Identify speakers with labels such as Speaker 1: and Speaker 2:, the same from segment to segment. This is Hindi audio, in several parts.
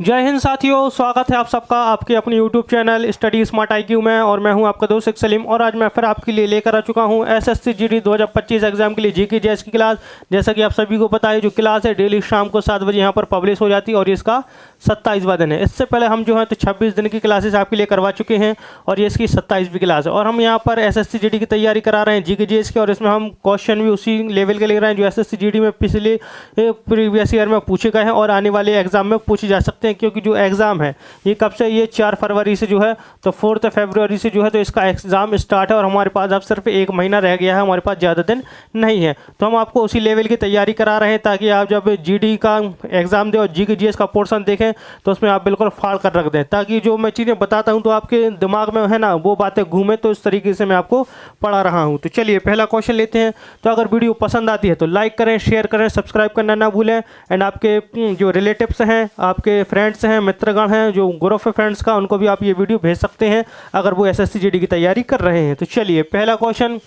Speaker 1: जय हिंद साथियों, स्वागत है आप सबका आपके अपने YouTube channel study smart IQ में। और मैं हूं आपका दोस्त शेख सलीम और आज मैं फिर आपके लिए लेकर आ चुका हूं SSC GD 2025 एग्जाम के लिए GK GS की क्लास। जैसा कि आप सभी को पता है, जो क्लास है डेली शाम को 7 बजे यहां पर पब्लिश हो जाती है और इसका 27वां दिन है। इससे पहले हम जो है तो 26 दिन की क्लासेस आपके लिए करवा चुके हैं और ये इसकी 27वीं क्लास है। और हम यहाँ पर SSC GD की तैयारी करा रहे हैं GK GS की, और इसमें हम क्वेश्चन भी उसी लेवल के ले रहे हैं जो SSC GD में पिछले प्रीवियस ईयर में पूछे गए हैं और आने वाले एग्जाम में पूछे जा सकते हैं। क्योंकि जो एग्ज़ाम है ये कब से, ये 4 फरवरी से जो है तो 4 फरवरी से जो है तो इसका एग्ज़ाम स्टार्ट है और हमारे पास अब सिर्फ 1 महीना रह गया है, हमारे पास ज़्यादा दिन नहीं है। तो हम आपको उसी लेवल की तैयारी करा रहे हैं ताकि आप जब GD का एग्ज़ाम दें और GK GS का पोर्शन देखें तो उसमें आप बिल्कुल फाड़ कर रख दें, ताकि जो मैं चीज़ें बताता हूँ तो आपके दिमाग में है ना वो बातें घूमें। तो इस तरीके से मैं आपको पढ़ा रहा हूँ। तो चलिए पहला क्वेश्चन लेते हैं। तो अगर वीडियो पसंद आती है तो लाइक करें, शेयर करें, सब्सक्राइब करना ना भूलें। एंड आपके जो रिलेटिव्स हैं, आपके फ्रेंड्स हैं, मित्रगण हैं, जो ग्रुप है फ्रेंड्स का, उनको भी आप ये वीडियो भेज सकते हैं अगर वो SSC GD की तैयारी कर रहे हैं। तो चलिए पहला क्वेश्चन,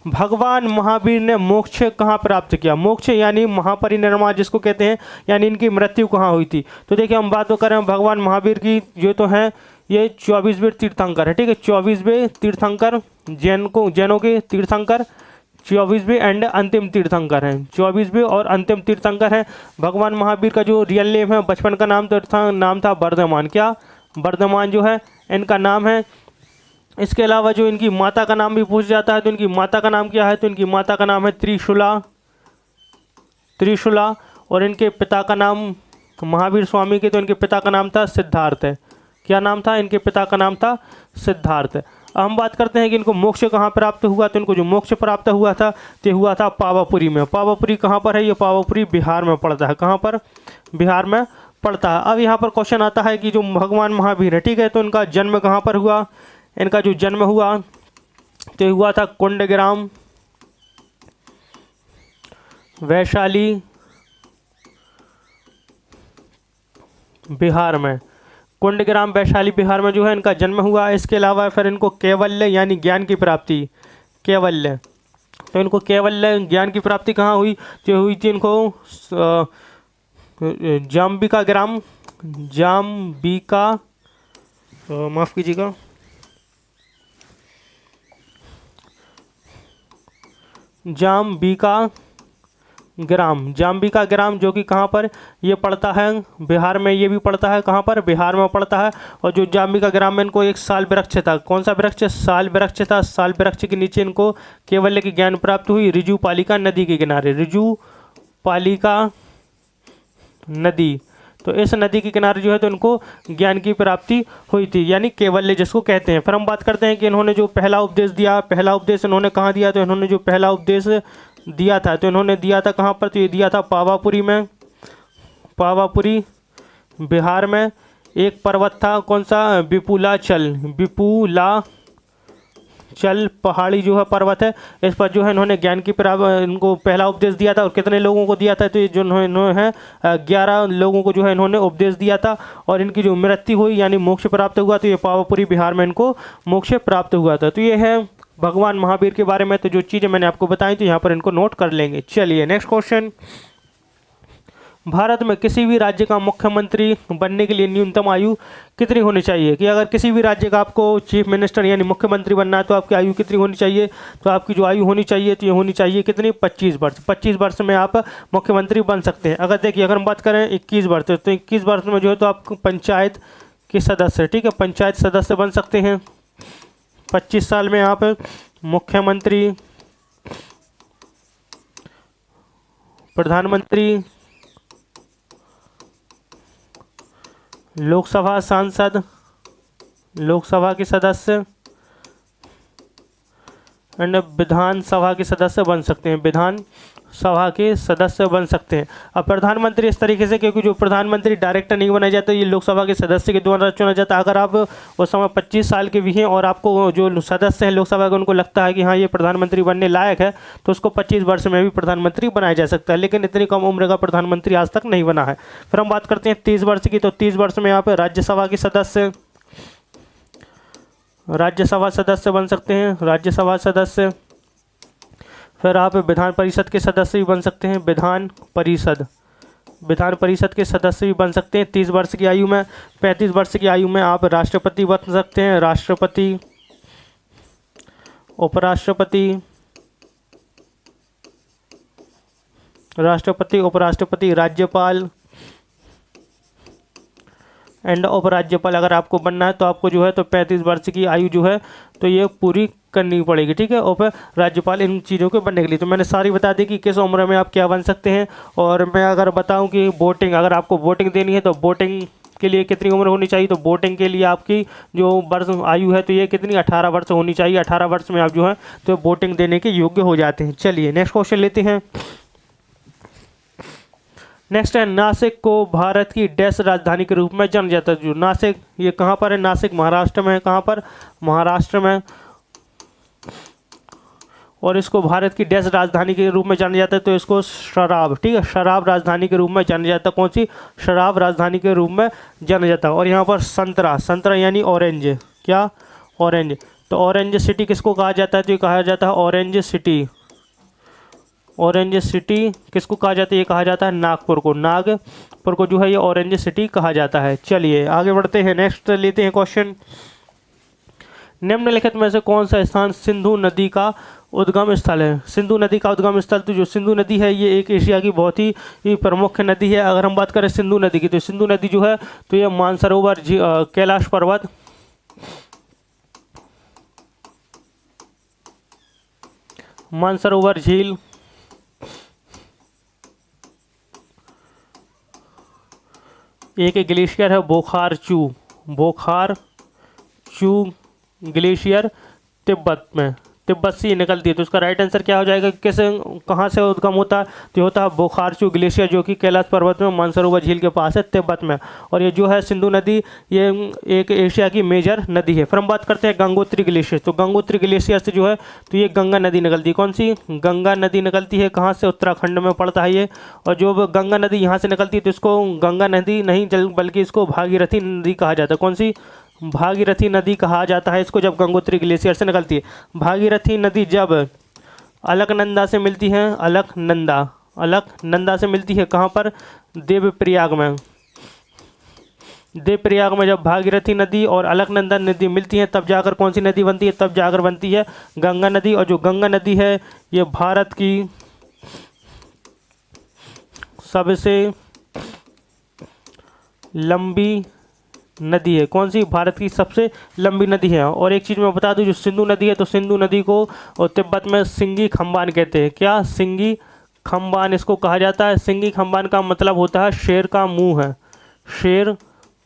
Speaker 1: भगवान महावीर ने मोक्ष कहाँ प्राप्त किया? मोक्ष यानी महापरिनिर्वाण जिसको कहते हैं, यानी इनकी मृत्यु कहाँ हुई थी? तो देखिए हम बात तो करें भगवान महावीर की, जो तो हैं ये 24वें तीर्थंकर है। ठीक है, 24वें तीर्थंकर, जैनों के तीर्थंकर 24वें एंड अंतिम तीर्थंकर हैं, 24वें और अंतिम तीर्थंकर हैं। भगवान महावीर का जो रियल नेम है, बचपन का नाम था वर्धमान। क्या? वर्धमान जो है इनका नाम है। इसके अलावा जो इनकी माता का नाम भी पूछ जाता है तो इनकी माता का नाम क्या है? तो इनकी माता का नाम है त्रिशूला। और इनके पिता का नाम, महावीर स्वामी के, तो इनके पिता का नाम था सिद्धार्थ। क्या नाम था? इनके पिता का नाम था सिद्धार्थ। हम बात करते हैं कि इनको मोक्ष कहाँ प्राप्त हुआ। तो इनको जो मोक्ष प्राप्त हुआ था तो हुआ था पावापुरी में। पावापुरी कहाँ पर है? ये पावापुरी बिहार में पड़ता है। कहाँ पर? बिहार में पड़ता है। अब यहाँ पर क्वेश्चन आता है कि जो भगवान महावीर है, ठीक है, तो इनका जन्म कहाँ पर हुआ? इनका जो जन्म हुआ तो हुआ था कुंडग्राम, वैशाली, बिहार में। कुंडग्राम, वैशाली, बिहार में जो है इनका जन्म हुआ। इसके अलावा फिर इनको कैवल्य यानी ज्ञान की प्राप्ति, कैवल्य, तो इनको कैवल्य ज्ञान की प्राप्ति कहाँ हुई? तो हुई थी इनको जाम्बिका ग्राम, माफ़ कीजिएगा, जाम्बिका ग्राम, जो कि कहाँ पर ये पड़ता है? बिहार में। ये भी पड़ता है कहाँ पर? बिहार में पड़ता है। और जो जाम्बिका ग्राम में इनको एक साल वृक्ष था। कौन सा वृक्ष? साल वृक्ष था। साल वृक्ष के नीचे इनको कैवल्य की ज्ञान प्राप्त हुई ऋजुपालिका नदी के किनारे। ऋजुपालिका नदी, तो इस नदी के किनारे जो है तो इनको ज्ञान की प्राप्ति हुई थी, यानी कैवल्य जिसको कहते हैं। फिर हम बात करते हैं कि इन्होंने जो पहला उपदेश दिया, पहला उपदेश इन्होंने कहाँ दिया? तो इन्होंने जो पहला उपदेश दिया था तो इन्होंने दिया था कहाँ पर? तो ये दिया था पावापुरी में, पावापुरी बिहार में। एक पर्वत था, कौन सा? विपुलाचल पहाड़ी जो है पर्वत है, इस पर जो है इन्होंने ज्ञान की इनको पहला उपदेश दिया था। और कितने लोगों को दिया था? तो ये जो इन्होंने 11 लोगों को जो है इन्होंने उपदेश दिया था। और इनकी जो मृत्यु हुई यानी मोक्ष प्राप्त हुआ तो ये पावापुरी बिहार में इनको मोक्ष प्राप्त हुआ था। तो ये है भगवान महावीर के बारे में। तो जो चीज़ें मैंने आपको बताई तो यहाँ पर इनको नोट कर लेंगे। चलिए नेक्स्ट क्वेश्चन, भारत में किसी भी राज्य का मुख्यमंत्री बनने के लिए न्यूनतम आयु कितनी होनी चाहिए? कि अगर किसी भी राज्य का आपको चीफ मिनिस्टर यानी मुख्यमंत्री बनना है तो आपकी आयु कितनी होनी चाहिए? तो आपकी जो आयु होनी चाहिए तो ये होनी चाहिए कितनी? 25 वर्ष। 25 वर्ष में आप मुख्यमंत्री बन सकते हैं। अगर देखिए, अगर हम बात करें 21 वर्ष, तो 21 वर्ष में जो है तो आप पंचायत के सदस्य, ठीक है, पंचायत सदस्य बन सकते हैं। 25 साल में आप मुख्यमंत्री, प्रधानमंत्री, लोकसभा सांसद, लोकसभा के सदस्य एंड विधानसभा के सदस्य बन सकते हैं। विधानसभा के सदस्य बन सकते हैं। अब प्रधानमंत्री इस तरीके से, क्योंकि जो प्रधानमंत्री डायरेक्ट नहीं बनाया जाता, ये लोकसभा के सदस्य के द्वारा चुना जाता है। अगर आप उस समय 25 साल के भी हैं और आपको जो सदस्य हैं लोकसभा के उनको लगता है कि हाँ ये प्रधानमंत्री बनने लायक है, तो उसको 25 वर्ष में भी प्रधानमंत्री बनाया जा सकता है। लेकिन इतनी कम उम्र का प्रधानमंत्री आज तक नहीं बना है। फिर हम बात करते हैं 30 वर्ष की। तो 30 वर्ष में आप राज्यसभा के सदस्य, राज्यसभा सदस्य बन सकते हैं, राज्यसभा सदस्य। फिर आप विधान परिषद के सदस्य भी बन सकते हैं, विधान परिषद, विधान परिषद के सदस्य भी बन सकते हैं 30 वर्ष की आयु में। 35 वर्ष की आयु में आप राष्ट्रपति बन सकते हैं, राष्ट्रपति, उपराष्ट्रपति, राष्ट्रपति, उपराष्ट्रपति, राज्यपाल एंड उपराज्यपाल अगर आपको बनना है तो आपको जो है तो 35 वर्ष की आयु जो है तो ये पूरी करनी पड़ेगी, ठीक है। और राज्यपाल इन चीज़ों के बनने के लिए तो मैंने सारी बता दी कि किस उम्र में आप क्या बन सकते हैं। और मैं अगर बताऊं कि वोटिंग, अगर आपको वोटिंग देनी है तो वोटिंग के लिए कितनी उम्र होनी चाहिए, तो वोटिंग के लिए आपकी जो वर्ष आयु है तो ये कितनी 18 वर्ष होनी चाहिए। 18 वर्ष में आप जो है तो वोटिंग देने के योग्य हो जाते हैं। चलिए नेक्स्ट क्वेश्चन लेते हैं। नेक्स्ट है, नासिक को भारत की डैश राजधानी के रूप में जाना जाता है। जो नासिक, ये कहाँ पर है? नासिक महाराष्ट्र में है। कहाँ पर? महाराष्ट्र में। और इसको भारत की डैश राजधानी के रूप में जाना जाता है, तो इसको शराब, ठीक है, शराब राजधानी के रूप में जाना जाता है। कौन सी? शराब राजधानी के रूप में जाना जाता है। और यहाँ पर संतरा, संतरा यानी ऑरेंज, क्या? ऑरेंज। तो ऑरेंज सिटी किसको कहा जाता है? तो ये कहा जाता है ऑरेंज सिटी। ऑरेंज सिटी किसको कहा जाता है? ये कहा जाता है नागपुर को। नागपुर को जो है ये ऑरेंज सिटी कहा जाता है। चलिए आगे बढ़ते हैं, नेक्स्ट लेते हैं क्वेश्चन। निम्नलिखित में से कौन सा स्थान सिंधु नदी का उद्गम स्थल है? सिंधु नदी का उद्गम स्थल, तो जो सिंधु नदी है ये एक एशिया की बहुत ही प्रमुख नदी है। अगर हम बात करें सिंधु नदी की, तो सिंधु नदी जो है तो ये मानसरोवर, कैलाश पर्वत, मानसरोवर झील, एक ग्लेशियर है बोखारचू, बोखारचू ग्लेशियर तिब्बत में, तिब्बत से निकलती है। तो उसका राइट आंसर क्या हो जाएगा? कैसे, कहाँ से उद्गम होता है? तो होता है बोखारचू ग्लेशियर, जो कि कैलाश पर्वत में मानसरोवर झील के पास है, तिब्बत में। और ये जो है सिंधु नदी, ये एक एशिया की मेजर नदी है। फिर हम बात करते हैं गंगोत्री ग्लेशियर। तो गंगोत्री ग्लेशियर से जो है तो ये गंगा नदी निकलती है। कौन सी? गंगा नदी निकलती है। कहाँ से? उत्तराखंड में पड़ता है ये। और जो गंगा नदी यहाँ से निकलती है तो इसको गंगा नदी नहीं बल्कि इसको भागीरथी नदी कहा जाता है। कौन सी? भागीरथी नदी कहा जाता है इसको, जब गंगोत्री ग्लेशियर से निकलती है। भागीरथी नदी जब अलकनंदा से मिलती है, अलकनंदा से मिलती है। कहाँ पर? देवप्रयाग में। देवप्रयाग में जब भागीरथी नदी और अलकनंदा नदी मिलती हैं तब जाकर कौन सी नदी बनती है? तब जाकर बनती है गंगा नदी। और जो गंगा नदी है ये भारत की सबसे लंबी नदी है। कौन सी? भारत की सबसे लंबी नदी है। और एक चीज़ मैं बता दूं, जो सिंधु नदी है तो सिंधु नदी को और तिब्बत में सिंगी खम्बान कहते हैं। क्या? सिंगी खम्बान इसको कहा जाता है। सिंगी खम्बान का मतलब होता है शेर का मुंह है, शेर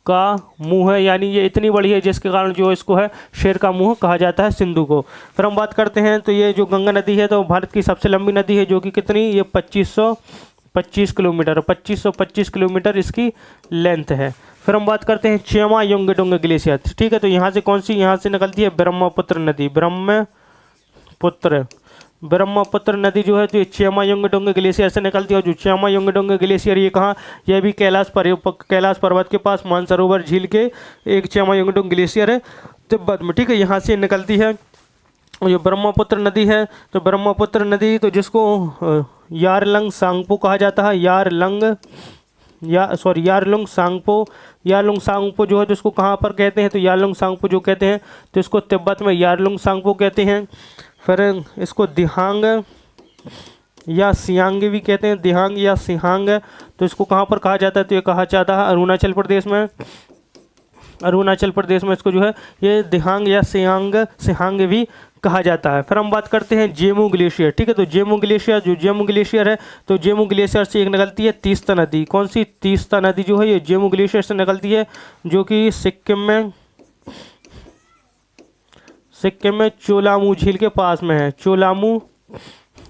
Speaker 1: का मुंह है, यानी ये इतनी बड़ी है जिसके कारण जो इसको है शेर का मुंह कहा जाता है सिंधु को। फिर हम बात करते हैं तो ये जो गंगा नदी है तो भारत की सबसे लंबी नदी है, जो कि कितनी? ये 2525 किलोमीटर, 2525 किलोमीटर इसकी लेंथ है। फिर हम बात करते हैं चेमा योंगडोंग ग्लेशियर, ठीक है। तो यहाँ से कौन सी? यहाँ से निकलती है ब्रह्मपुत्र नदी, ब्रह्मपुत्र नदी जो है तो ये चेमा योंगडोंग ग्लेशियर से निकलती है। और जो चेमा योंगडोंग ग्लेशियर ये कहाँ? यह भी कैलाश पर्वत के पास मानसरोवर झील के एक चेमा योंगडोंग ग्लेशियर है तिब्बत में, ठीक है, यहाँ से निकलती है। और ये ब्रह्मपुत्र नदी है तो ब्रह्मपुत्र नदी तो जिसको यारलंग सांगपो कहा जाता है, यारलुंग सांगपो जो है तो इसको कहाँ पर कहते हैं? तो यारलुंग सांगपो जो कहते हैं तो इसको तिब्बत में यारलुंग सांगपो कहते हैं। फिर इसको दिहांग या सियांग भी कहते हैं, दिहांग या सिहांग। तो इसको कहाँ पर कहा जाता है? तो ये कहा जाता है अरुणाचल प्रदेश में। अरुणाचल प्रदेश में इसको जो है ये दिहांग या सिहांग भी कहा जाता है। फिर हम बात करते हैं जेमू ग्लेशियर, ठीक है। तो जेमू ग्लेशियर है तो जेमू ग्लेशियर से एक निकलती है तीस्ता नदी। कौन सी? तीस्ता नदी जो है ये जेमू ग्लेशियर से निकलती है, जो कि सिक्किम में चोलामू झील के पास में है। चोलामू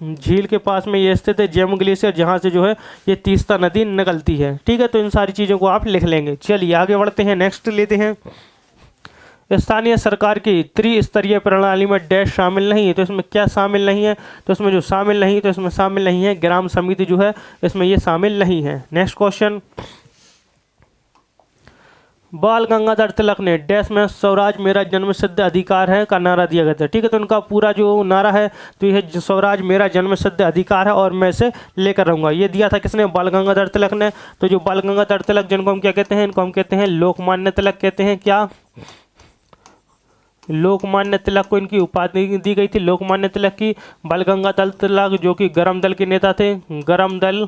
Speaker 1: झील के पास में ये स्थित है जेमू ग्लेशियर, जहाँ से जो है ये तीस्ता नदी निकलती है, ठीक है। तो इन सारी चीज़ों को आप लिख लेंगे। चलिए आगे बढ़ते हैं, नेक्स्ट लेते हैं। स्थानीय सरकार की त्रिस्तरीय प्रणाली में डैश शामिल नहीं है। तो इसमें क्या शामिल नहीं है? तो इसमें जो शामिल नहीं, तो इसमें शामिल नहीं है ग्राम समिति जो है इसमें ये शामिल नहीं है। नेक्स्ट क्वेश्चन, बाल गंगाधर तिलक ने डैश में स्वराज मेरा जन्मसिद्ध अधिकार है का नारा दिया गया था। ठीक है, तो उनका पूरा जो नारा है तो यह स्वराज मेरा जन्मसिद्ध अधिकार है और मैं इसे लेकर रहूँगा, ये दिया था किसने? बाल गंगाधर तिलक ने। तो जो बाल गंगाधर तिलक जिनको हम क्या कहते हैं? इनको हम कहते हैं लोकमान्य तिलक कहते हैं। क्या? लोकमान्य तिलक को इनकी उपाधि दी गई थी लोकमान्य तिलक की। बाल गंगाधर तिलक जो कि गरम दल के नेता थे, गरम दल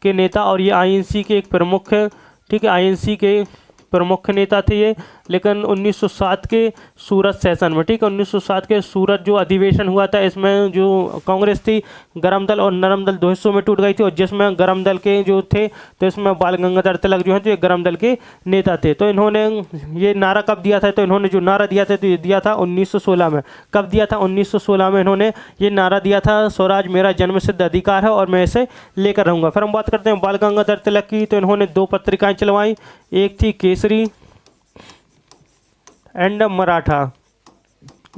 Speaker 1: के नेता, और ये आईएनसी के एक प्रमुख, ठीक है, आईएनसी के प्रमुख नेता थे ये। लेकिन 1907 के सूरत सेशन में, ठीक है, 1907 के सूरत जो अधिवेशन हुआ था, इसमें जो कांग्रेस थी गरम दल और नरम दल दो हिस्सों में टूट गई थी, और जिसमें गरम दल के जो थे तो इसमें बाल गंगाधर तिलक जो है तो ये गरम दल के नेता थे। तो इन्होंने ये नारा कब दिया था? तो इन्होंने जो नारा दिया था तो ये दिया था 1916 में। कब दिया था? 1916 में इन्होंने ये नारा दिया था, स्वराज मेरा जन्मसिद्ध अधिकार है और मैं इसे लेकर रहूँगा। फिर हम बात करते हैं बाल गंगाधर तिलक की। तो इन्होंने 2 पत्रिकाएँ चलवाई, एक थी केसरी एंड मराठा।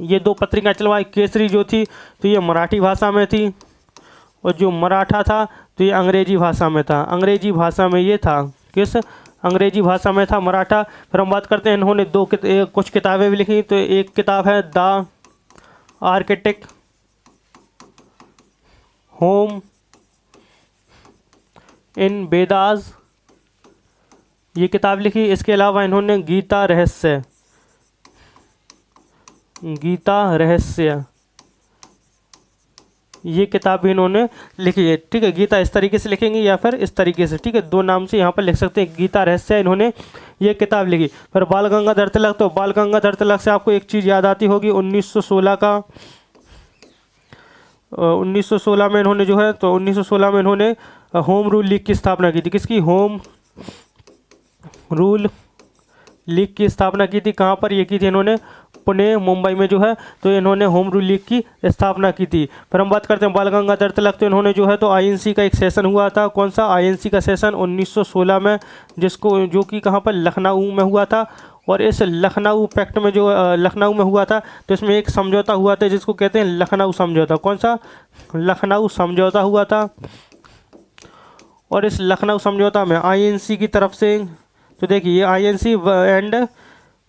Speaker 1: ये 2 पत्रिकाएं चलवाई। केसरी जो थी तो ये मराठी भाषा में थी, और जो मराठा था तो ये अंग्रेजी भाषा में था। अंग्रेजी भाषा में ये था, किस? अंग्रेजी भाषा में था मराठा। फिर हम बात करते हैं इन्होंने कुछ किताबें भी लिखी। तो एक किताब है the architect home in Vedas, ये किताब लिखी। इसके अलावा इन्होंने गीता रहस्य ये किताब भी इन्होंने लिखी है। ठीक है, गीता इस तरीके से लिखेंगे या फिर इस तरीके से, ठीक है, 2 नाम से यहाँ पर लिख सकते हैं। गीता रहस्य इन्होंने ये किताब लिखी। फिर बाल गंगाधर तिलक, तो बाल गंगाधर तिलक से आपको एक चीज़ याद आती होगी, 1916 में इन्होंने जो है तो 1916 में इन्होंने होम रूल लीग की स्थापना की थी। किसकी? होम रूल लीग की स्थापना की थी। कहाँ पर ये की थी इन्होंने? पुणे, मुंबई में जो है तो इन्होंने होम रूल लीग की स्थापना की थी। फिर हम बात करते हैं बाल गंगाधर तिलक, तो इन्होंने जो है तो आईएनसी का एक सेशन हुआ था। कौन सा? आईएनसी का सेशन 1916 में, जिसको जो कि कहाँ पर? लखनऊ में हुआ था। और इस लखनऊ पैक्ट में जो लखनऊ में हुआ था तो इसमें एक समझौता हुआ था जिसको कहते हैं लखनऊ समझौता। कौन सा? लखनऊ समझौता हुआ था। और इस लखनऊ समझौता में आईएनसी की तरफ से, तो देखिए आईएनसी एंड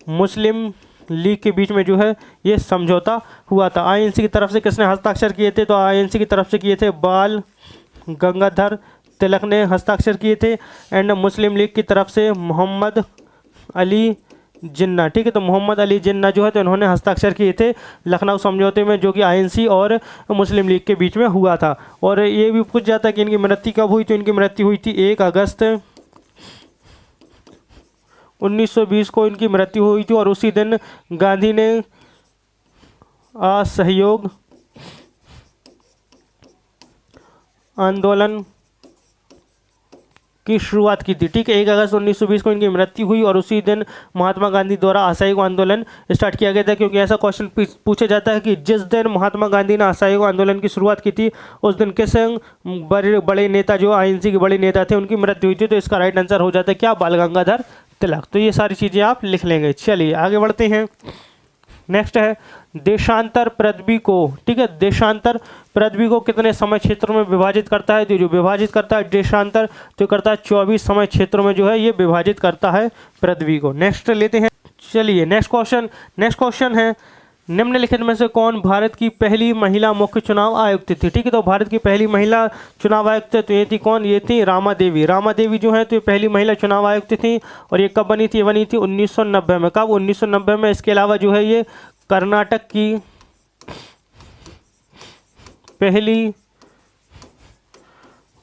Speaker 1: मुस्लिम लीग के बीच में जो है ये समझौता हुआ था। आईएनसी की तरफ से किसने हस्ताक्षर किए थे? तो आईएनसी की तरफ से किए थे बाल गंगाधर तिलक ने हस्ताक्षर किए थे। एंड मुस्लिम लीग की तरफ से मोहम्मद अली जिन्ना, ठीक है, तो मोहम्मद अली जिन्ना जो है तो इन्होंने हस्ताक्षर किए थे लखनऊ समझौते में, जो कि आईएनसी और मुस्लिम लीग के बीच में हुआ था। और ये भी पूछ जाता है कि इनकी मृत्यु कब हुई? तो इनकी मृत्यु हुई थी 1 अगस्त 1920 को इनकी मृत्यु हुई थी। और उसी दिन गांधी ने असहयोग आंदोलन की शुरुआत की थी। ठीक है, 1 अगस्त 1920 को इनकी मृत्यु हुई और उसी दिन महात्मा गांधी द्वारा असहयोग आंदोलन स्टार्ट किया गया था। क्योंकि ऐसा क्वेश्चन पूछा जाता है कि जिस दिन महात्मा गांधी ने असहयोग आंदोलन की शुरुआत की थी उस दिन किस बड़े नेता जो आईएनसी के बड़े नेता थे उनकी मृत्यु हुई थी। तो इसका राइट आंसर हो जाता है क्या? बाल गंगाधर तिलक। तो ये सारी चीज़ें आप लिख लेंगे। चलिए आगे बढ़ते हैं। नेक्स्ट है देशांतर पृथ्वी को, ठीक है, देशांतर पृथ्वी को कितने समय क्षेत्रों में विभाजित करता है? तो जो विभाजित करता है देशांतर तो करता है 24 समय क्षेत्रों में जो है ये विभाजित करता है पृथ्वी को। नेक्स्ट लेते हैं। चलिए नेक्स्ट क्वेश्चन है निम्नलिखित में से कौन भारत की पहली महिला मुख्य चुनाव आयुक्त थी? ठीक है, तो भारत की पहली महिला चुनाव आयुक्त तो ये थी कौन? ये थी रामा देवी। रामा देवी जो है तो ये पहली महिला चुनाव आयुक्त थी। और ये कब बनी थी? ये बनी थी 1990 में। कब? 1990 में। इसके अलावा जो है ये कर्नाटक की पहली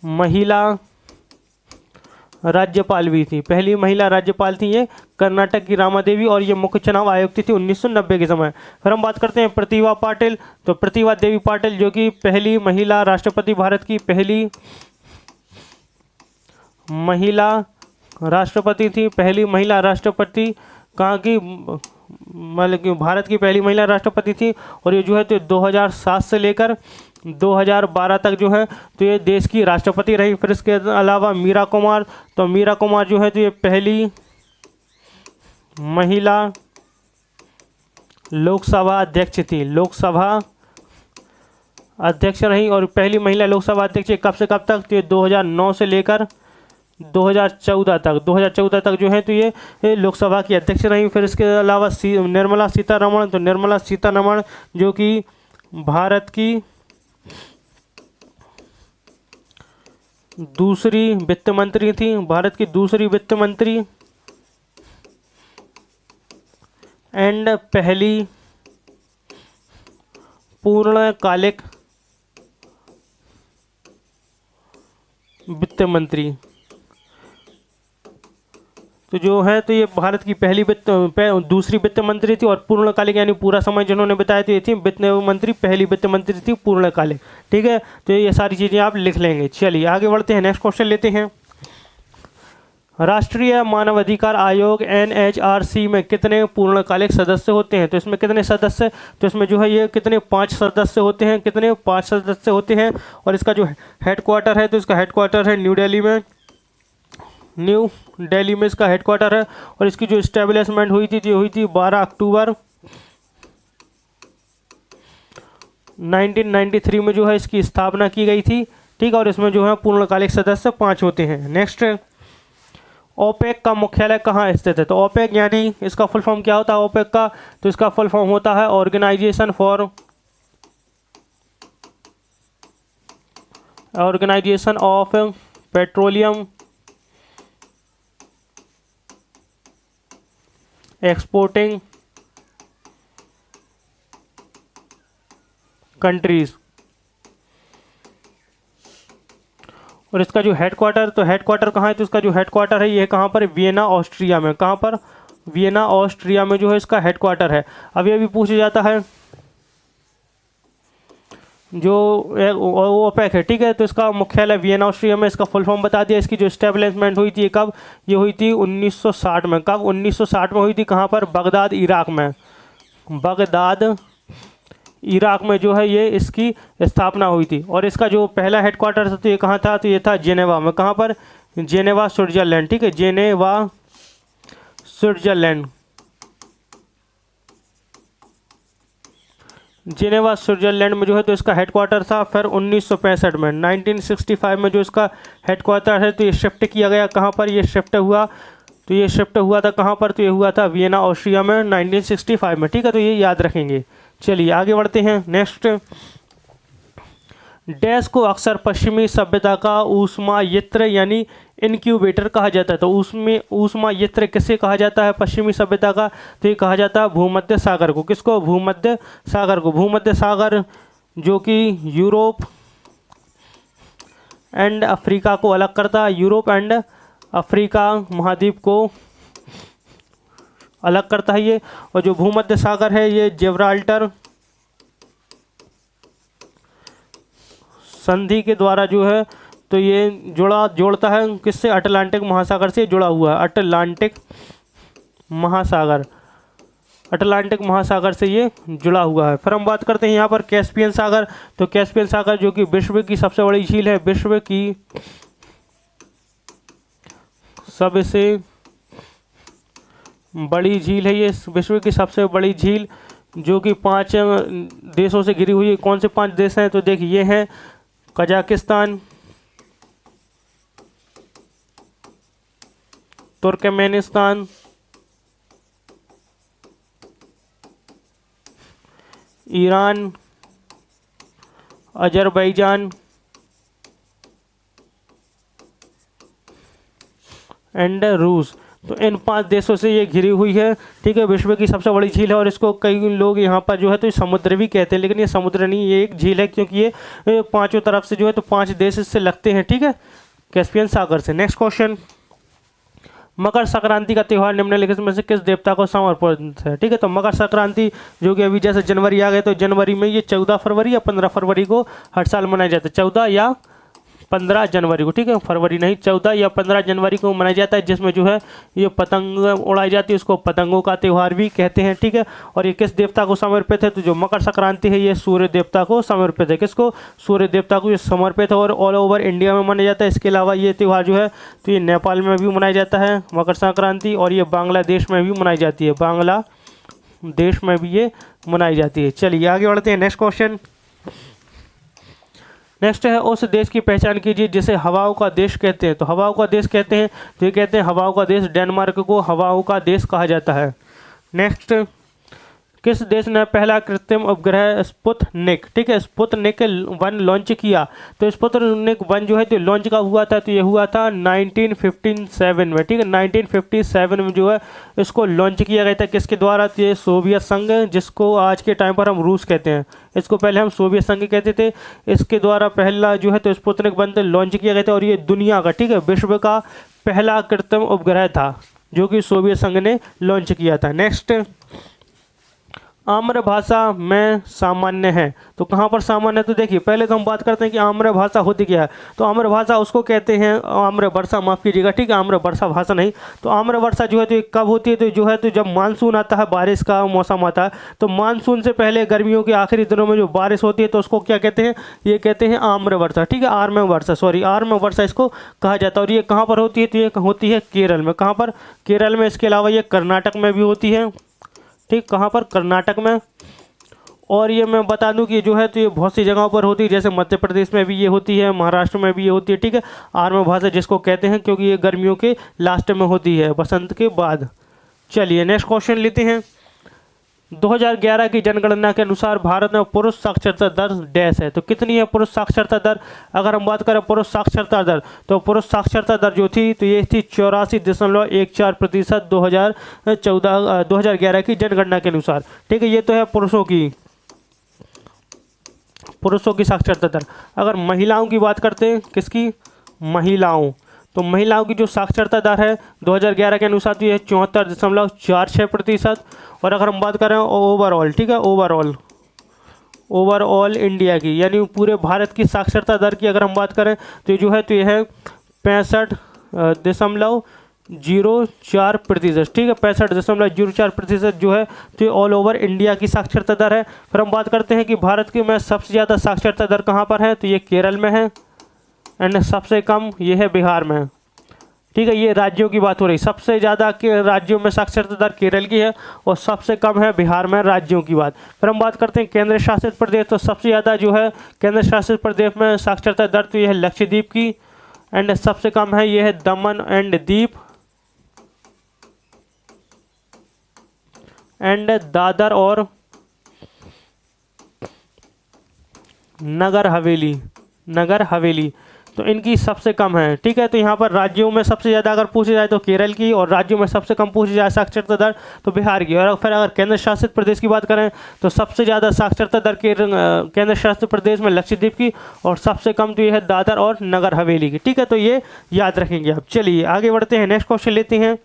Speaker 1: महिला राज्यपाल भी थी। पहली महिला राज्यपाल थी ये कर्नाटक की रामा देवी और ये मुख्य चुनाव आयुक्त थी 1990 के समय। फिर हम बात करते हैं प्रतिभा पाटिल। तो प्रतिभा देवी पाटिल जो कि पहली महिला राष्ट्रपति, भारत की पहली महिला राष्ट्रपति थी। पहली महिला राष्ट्रपति कहाँ की? मतलब कि भारत की पहली महिला राष्ट्रपति थी। और ये जो है तो 2007 से लेकर 2012 तक जो है तो ये देश की राष्ट्रपति रही। फिर इसके अलावा मीरा कुमार, तो मीरा कुमार जो है तो ये पहली महिला लोकसभा अध्यक्ष थी। लोकसभा अध्यक्ष रही और पहली महिला लोकसभा अध्यक्ष कब से कब तक? तो ये 2009 से लेकर 2014 तक जो है तो ये लोकसभा की अध्यक्ष रही। फिर इसके अलावा निर्मला सीतारमण, तो निर्मला सीतारमण जो कि भारत की दूसरी वित्त मंत्री थी, भारत की दूसरी वित्त मंत्री एंड पहली पूर्णकालिक वित्त मंत्री। तो जो है तो ये भारत की दूसरी वित्त मंत्री थी, और पूर्णकालिक यानी पूरा समय जिन्होंने बताया तो ये थी वित्त मंत्री, पहली वित्त मंत्री थी पूर्णकालिक। ठीक है, तो ये सारी चीज़ें आप लिख लेंगे। चलिए आगे बढ़ते हैं, नेक्स्ट क्वेश्चन लेते हैं। राष्ट्रीय मानवाधिकार आयोग NHRC में कितने पूर्णकालिक सदस्य होते हैं? तो इसमें कितने सदस्य, तो इसमें जो है ये कितने 5 सदस्य होते हैं, कितने 5 सदस्य होते हैं। और इसका जो हेडक्वार्टर है तो इसका हेडक्वार्टर है न्यू दिल्ली में, न्यू दिल्ली में इसका हेडक्वार्टर है। और इसकी जो इस्टेब्लिशमेंट हुई थी 12 अक्टूबर 1993 में जो है इसकी स्थापना की गई थी। ठीक है, और इसमें जो है पूर्णकालिक सदस्य 5 होते हैं। नेक्स्ट, ओपेक का मुख्यालय कहाँ स्थित है? तो ओपेक यानी इसका फुल फॉर्म क्या होता है ओपेक का? तो इसका फुल फॉर्म होता है organisation of petroleum exporting countries. और इसका जो हेडक्वार्टर, तो हेडक्वार्टर कहाँ है? तो इसका जो हेडक्वार्टर है ये कहाँ पर? वियना ऑस्ट्रिया में। कहाँ पर? वियना ऑस्ट्रिया में जो है इसका हेडक्वार्टर है। अब ये भी पूछा जाता है जो ओपेक है, ठीक है, तो इसका मुख्यालय वियना ऑस्ट्रिया में, इसका फुल फॉर्म बता दिया। इसकी जो एस्टेब्लिशमेंट हुई थी कब? ये हुई थी 1960 में। कब? 1960 में हुई थी। कहाँ पर? बगदाद इराक में। बगदाद इराक में जो है ये इसकी स्थापना हुई थी। और इसका जो पहला हेडक्वार्टर था तो ये कहाँ था? तो ये था जेनेवा में। कहाँ पर? Geneva Switzerland. ठीक है, जेनेवा स्विट्जरलैंड। जेनेवा स्विट्जरलैंड में जो है तो इसका हेडक्वार्टर था। फिर 1965 में 1965 में जो इसका हेडक्वार्टर है तो ये शिफ्ट किया गया। कहाँ पर ये शिफ्ट हुआ? तो ये शिफ्ट हुआ था कहाँ पर? तो ये हुआ था वियना ऑस्ट्रिया में 1965 में। ठीक है, तो ये याद रखेंगे। चलिए आगे बढ़ते हैं। नेक्स्ट, डैश को अक्सर पश्चिमी सभ्यता का ऊष्मायत्र यानी इनक्यूबेटर कहा जाता है। तो उसमें ऊष्मायत्र किसे कहा जाता है पश्चिमी सभ्यता का? तो ये कहा जाता है भूमध्य सागर को। किसको? भूमध्य सागर को। भूमध्य सागर जो कि यूरोप एंड अफ्रीका को अलग करता है, यूरोप एंड अफ्रीका महाद्वीप को अलग करता है ये। और जो भूमध्य सागर है ये जिब्राल्टर संधि के द्वारा जो है तो ये जोड़ता है किससे? अटलांटिक महासागर से जुड़ा हुआ है। अटलांटिक महासागर से ये जुड़ा हुआ है। फिर हम बात करते हैं यहाँ पर कैस्पियन सागर। तो कैस्पियन सागर जो कि विश्व की सबसे बड़ी झील है, विश्व की सबसे बड़ी झील है ये, विश्व की सबसे बड़ी झील जो कि 5 देशों से घिरी हुई है। कौन से 5 देश हैं? तो देखिए ये हैं Kazakhstan, Turkmenistan, Iran, Azerbaijan and रूस। तो इन 5 देशों से ये घिरी हुई है। ठीक है, विश्व की सबसे बड़ी झील है। और इसको कई लोग यहाँ पर जो है तो समुद्र भी कहते हैं, लेकिन ये समुद्र नहीं, ये एक झील है, क्योंकि ये 5 तरफ से जो है तो 5 देश इससे लगते हैं। ठीक है, कैस्पियन सागर से। नेक्स्ट क्वेश्चन, मकर संक्रांति का त्यौहार निम्नलिखित में से किस देवता को समर्पित है? ठीक है, तो मकर संक्रांति जो कि अभी जैसे जनवरी आ गए तो जनवरी में ये 14 फरवरी या 15 फरवरी को हर साल मनाया जाता है। 14 या 15 जनवरी को। ठीक है, फरवरी नहीं, 14 या 15 जनवरी को मनाया जाता है, जिसमें जो है ये पतंग उड़ाई जाती है, उसको पतंगों का त्यौहार भी कहते हैं। ठीक है, और ये किस देवता को समर्पित है? तो जो मकर संक्रांति है ये सूर्य देवता को समर्पित है। किसको? सूर्य देवता को ये समर्पित है। और ऑल ओवर इंडिया में मनाया जाता है। इसके अलावा ये त्यौहार जो है तो ये नेपाल में भी मनाया जाता है मकर संक्रांति, और ये बांग्लादेश में भी मनाई जाती है। बांग्लादेश में भी ये मनाई जाती है। चलिए आगे बढ़ते हैं। नेक्स्ट क्वेश्चन, नेक्स्ट है उस देश की पहचान कीजिए जिसे हवाओं का देश कहते हैं। तो हवाओं का देश कहते हैं तो ये कहते हैं हवाओं का देश डेनमार्क को हवाओं का देश कहा जाता है। नेक्स्ट, किस देश ने पहला कृत्रिम उपग्रह स्पुतनिक, ठीक है, स्पुतनिक 1 लॉन्च किया। तो स्पुतनिक 1 जो है तो लॉन्च का हुआ था, तो ये हुआ था 1957 में, ठीक है, 1957 में जो है इसको लॉन्च किया गया था। किसके द्वारा? तो ये सोवियत संघ, जिसको आज के टाइम पर हम रूस कहते हैं, इसको पहले हम सोवियत संघ कहते थे, इसके द्वारा पहला जो है तो स्पुतनिक 1 लॉन्च किया गया था। और ये दुनिया का, ठीक है, विश्व का पहला कृत्रिम उपग्रह था जो कि सोवियत संघ ने लॉन्च किया था। नेक्स्ट, आम्र भाषा में सामान्य है। तो कहाँ पर सामान्य है? तो देखिए पहले तो हम बात करते हैं कि आम्र भाषा होती क्या है। तो आम्र भाषा उसको कहते हैं, आम्र वर्षा, माफ़ कीजिएगा, ठीक है, आम्र वर्षा भाषा नहीं। तो आम्र वर्षा जो है तो कब होती है? तो जो है तो जब मानसून आता है, बारिश का मौसम आता है, तो मानसून से पहले गर्मियों के आखिरी दिनों में जो बारिश होती है तो उसको क्या कहते हैं? ये कहते हैं आम्र वर्षा, ठीक है, आर्म वर्षा, सॉरी, आर्म वर्षा इसको कहा जाता है। और ये कहाँ पर होती है? तो ये होती है केरल में। कहाँ पर? केरल में। इसके अलावा ये कर्नाटक में भी होती है, ठीक, कहाँ पर? कर्नाटक में। और ये मैं बता दूं कि जो है तो ये बहुत सी जगहों पर होती है, जैसे मध्य प्रदेश में भी ये होती है, महाराष्ट्र में भी ये होती है, ठीक है, आर्म भाषा जिसको कहते हैं, क्योंकि ये गर्मियों के लास्ट में होती है, बसंत के बाद। चलिए नेक्स्ट क्वेश्चन लेते हैं। 2011 की जनगणना के अनुसार भारत में पुरुष साक्षरता दर डैश है। तो कितनी है पुरुष साक्षरता दर? अगर हम बात करें पुरुष साक्षरता दर, तो पुरुष साक्षरता दर जो थी तो ये थी 84.14% 2011 की जनगणना के अनुसार, ठीक है। ये तो है पुरुषों की साक्षरता दर। अगर महिलाओं की बात करते हैं, किसकी? महिलाओं। तो महिलाओं की जो साक्षरता दर है 2011 के अनुसार तो ये 74.46%। और अगर हम बात करें ओवरऑल, ठीक है, ओवरऑल इंडिया की, यानी पूरे भारत की साक्षरता दर की अगर हम बात करें तो जो है तो ये है 65.04%, ठीक है, 65.04% जो है तो ये ऑल ओवर इंडिया की साक्षरता दर है। फिर हम बात करते हैं कि भारत की में सबसे ज़्यादा साक्षरता दर कहाँ पर है? तो ये केरल में है, एंड सबसे कम ये है बिहार में, ठीक है। ये राज्यों की बात हो रही, सबसे ज़्यादा के राज्यों में साक्षरता दर केरल की है और सबसे कम है बिहार में, राज्यों की बात। फिर हम बात करते हैं केंद्र शासित प्रदेश, तो सबसे ज़्यादा जो है केंद्र शासित प्रदेश में साक्षरता दर तो ये है लक्षद्वीप की, एंड सबसे कम है ये है दमन एंड दीप, एंड दादर और नगर हवेली, तो इनकी सबसे कम है, ठीक है। तो यहाँ पर राज्यों में सबसे ज़्यादा अगर पूछे जाए तो केरल की, और राज्यों में सबसे कम पूछी जाए साक्षरता दर तो बिहार की। और फिर अगर केंद्र शासित प्रदेश की बात करें तो सबसे ज़्यादा साक्षरता दर केंद्र शासित प्रदेश में लक्षद्वीप की, और सबसे कम तो ये है दादर और नगर हवेली की, ठीक है। तो ये याद रखेंगे आप। चलिए आगे बढ़ते हैं, नेक्स्ट क्वेश्चन लेते हैं।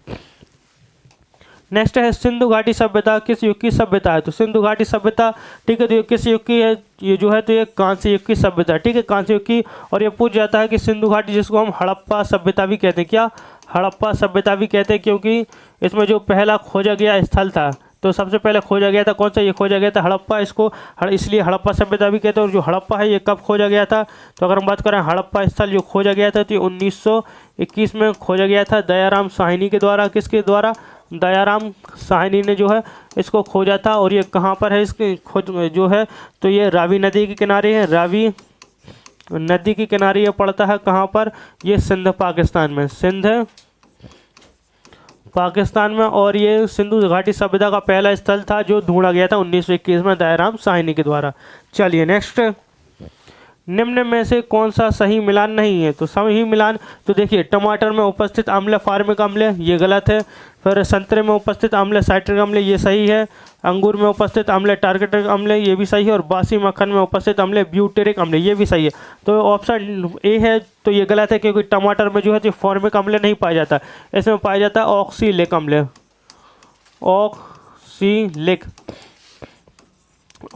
Speaker 1: नेक्स्ट है सिंधु घाटी सभ्यता किस युग की सभ्यता है? तो सिंधु घाटी सभ्यता, ठीक है, तो ये किस युग की है? ये जो है तो ये कांस्य युग की सभ्यता, ठीक है, कांस्य युग की। और ये पूछ जाता है कि सिंधु घाटी, जिसको हम हड़प्पा सभ्यता भी कहते हैं, क्या? हड़प्पा सभ्यता भी कहते हैं, क्योंकि इसमें जो पहला खोजा गया स्थल था, तो सबसे पहले खोजा गया था कौन सा? ये खोजा गया था हड़प्पा, इसको इसलिए हड़प्पा सभ्यता भी कहते हैं। और जो हड़प्पा है ये कब खोजा गया था? तो अगर हम बात करें हड़प्पा स्थल जो खोजा गया था तो ये 1921 में खोजा गया था दयाराम साहनी के द्वारा। किसके द्वारा? दयाराम साहनी ने जो है इसको खोजा था। और ये कहाँ पर है इसकी खोज जो है? तो ये रावी नदी के किनारे है, रावी नदी के किनारे ये पड़ता है। कहाँ पर? ये सिंध पाकिस्तान में, सिंध पाकिस्तान में। और ये सिंधु घाटी सभ्यता का पहला स्थल था जो ढूंढा गया था 1921 में दयाराम साहनी के द्वारा। चलिए नेक्स्ट, निम्न में से कौन सा सही मिलान नहीं है? तो सही मिलान, तो देखिए टमाटर में उपस्थित अम्ल फार्मिक अम्ल, ये गलत है। फिर संतरे में उपस्थित अम्ल साइट्रिक अम्ल, ये सही है। अंगूर में उपस्थित अम्ल टार्गेटिक अम्ल, ये भी सही है। और बासी मक्खन में उपस्थित अम्ल ब्यूटेरिक अम्ल, ये भी सही है। तो ऑप्शन ए है तो ये गलत है, क्योंकि टमाटर में जो है तो फॉर्मिक अम्ल नहीं पाया जाता, इसमें पाया जाता है ऑक्सीलिक अम्ल,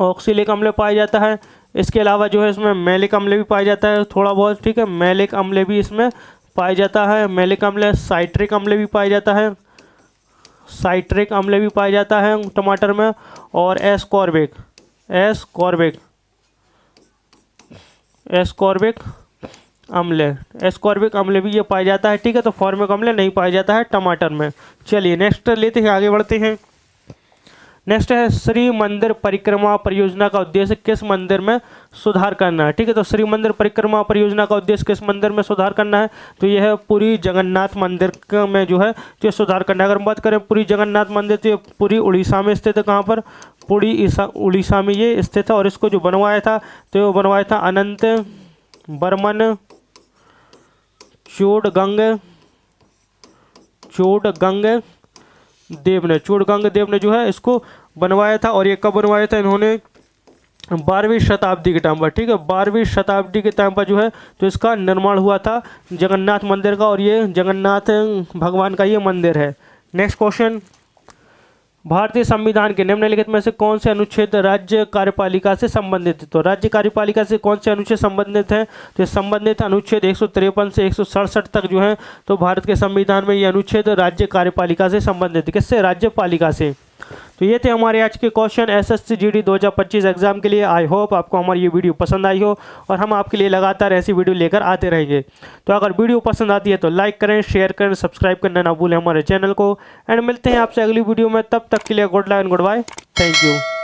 Speaker 1: ऑक्सीलिक अम्ल पाया जाता है। इसके अलावा जो है इसमें मैलिक अम्ल भी पाया जाता है थोड़ा बहुत, ठीक है, मैलिक अम्ल भी इसमें पाया जाता है, मैलिक अम्ल। साइट्रिक अम्ल भी पाया जाता है, साइट्रिक अम्ल भी पाया जाता है टमाटर में। और एस्कॉर्बिक अम्ल भी ये पाया जाता है, ठीक है। तो फॉर्मिक अम्ल नहीं पाया जाता है टमाटर में। चलिए नेक्स्ट लेते हैं, आगे बढ़ते हैं। नेक्स्ट है श्री मंदिर परिक्रमा परियोजना का उद्देश्य किस मंदिर में सुधार करना है। ठीक है, तो श्री मंदिर परिक्रमा परियोजना का उद्देश्य किस मंदिर में सुधार करना है, तो यह है पुरी जगन्नाथ मंदिर में जो है जो सुधार करना है। अगर हम बात करें पुरी जगन्नाथ मंदिर, तो ये पुरी उड़ीसा में स्थित है। कहाँ पर? पुरी उड़ीसा में ये स्थित है। और इसको जो बनवाया था, तो ये बनवाया था अनंत बर्मन चोडगंग देव ने जो है इसको बनवाया था। और ये कब बनवाया था इन्होंने? 12वीं शताब्दी के टाइम पर। ठीक है, 12वीं शताब्दी के टाइम पर जो है तो इसका निर्माण हुआ था जगन्नाथ मंदिर का, और ये जगन्नाथ भगवान का ये मंदिर है। नेक्स्ट क्वेश्चन, भारतीय संविधान के निम्नलिखित में से कौन से अनुच्छेद राज्य कार्यपालिका से संबंधित है। तो राज्य कार्यपालिका से कौन से अनुच्छेद संबंधित हैं, तो संबंधित अनुच्छेद 153 से 167 तक जो है तो भारत के संविधान में ये अनुच्छेद राज्य कार्यपालिका से संबंधित है। किससे? राज्यपालिका से। तो ये थे हमारे आज के क्वेश्चन एसएससी जीडी 2025 एग्जाम के लिए। आई होप आपको हमारी ये वीडियो पसंद आई हो, और हम आपके लिए लगातार ऐसी वीडियो लेकर आते रहेंगे। तो अगर वीडियो पसंद आती है तो लाइक करें, शेयर करें, सब्सक्राइब करना ना भूलें हमारे चैनल को। एंड मिलते हैं आपसे अगली वीडियो में, तब तक के लिए good luck and good bye. Thank you.